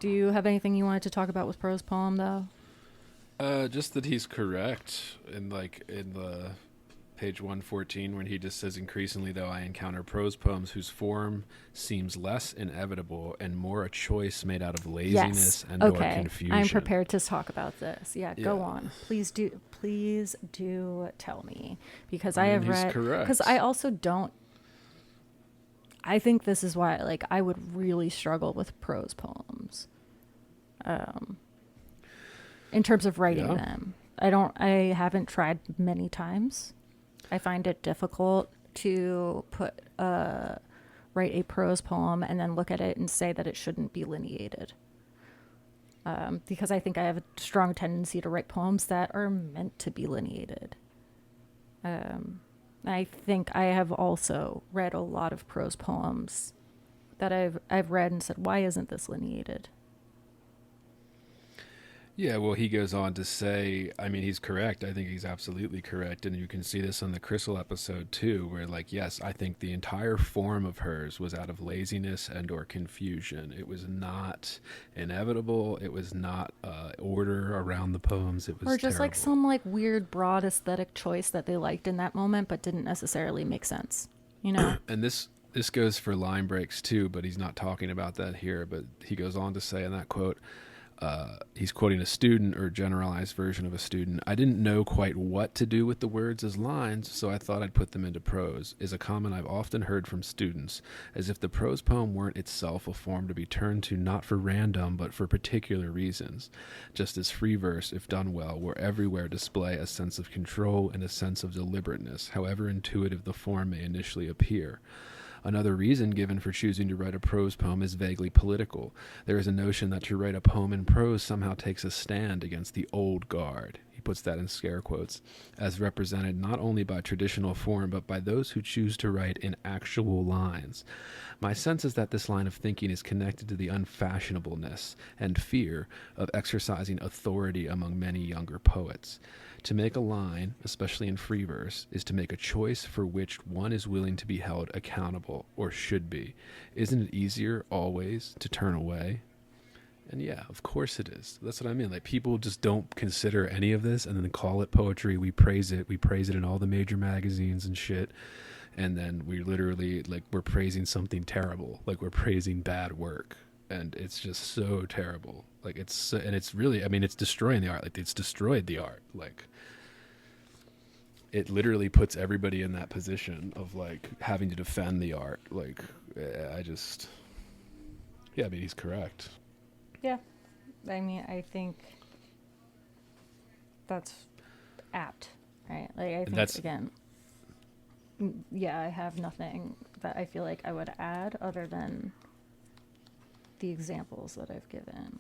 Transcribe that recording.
Do you have anything you wanted to talk about with Prose Poem, though? Just that he's correct in the page 114 when he just says, increasingly though I encounter prose poems whose form seems less inevitable and more a choice made out of Yes. laziness and or Okay. I'm confusion. prepared to talk about this. Yeah, Yeah. go on. Please do tell me. Because I I mean, have he's read, because I correct. also don't, I think this is why, like, I would really struggle with prose poems in terms of writing Yeah. them. I haven't tried many times. I find it difficult to write a prose poem and then look at it and say that it shouldn't be lineated. Because I think I have a strong tendency to write poems that are meant to be lineated. I think I have also read a lot of prose poems that I've read and said, why isn't this lineated? Yeah, well, he goes on to say, I mean, he's correct. I think he's absolutely correct. And you can see this on the Crystal episode too, where like, yes, I think the entire form of hers was out of laziness and or confusion. It was not inevitable. It was not order around the poems. It Or was just like terrible. some like weird broad aesthetic choice that they liked in that moment but didn't necessarily make sense, you know? And this goes for line breaks too, but he's not talking about that here. But he goes on to say in that quote, he's quoting a student or a generalized version of a student. I didn't know quite what to do with the words as lines, so I thought I'd put them into prose, is a comment I've often heard from students, as if the prose poem weren't itself a form to be turned to not for random, but for particular reasons. Just as free verse, if done well, will everywhere display a sense of control and a sense of deliberateness, however intuitive the form may initially appear. Another reason given for choosing to write a prose poem is vaguely political. There is a notion that to write a poem in prose somehow takes a stand against the old guard. He puts that in scare quotes, as represented not only by traditional form, but by those who choose to write in actual lines. My sense is that this line of thinking is connected to the unfashionableness and fear of exercising authority among many younger poets. To make a line, especially in free verse, is to make a choice for which one is willing to be held accountable, or should be. Isn't it easier, always, to turn away? And yeah, of course it is. That's what I mean. Like, people just don't consider any of this and then call it poetry. We praise it. We praise it in all the major magazines and shit. And then we literally, like, we're praising something terrible. Like, we're praising bad work. And it's just so terrible. Like, and it's really, I mean, it's destroying the art. Like, it's destroyed the art. Like, it literally puts everybody in that position of like having to defend the art. Like, I just, yeah, I mean, he's correct. Yeah. I mean, I think that's apt, right? Like, I And think, that's, again, yeah, I have nothing that I feel like I would add other than the examples that I've given.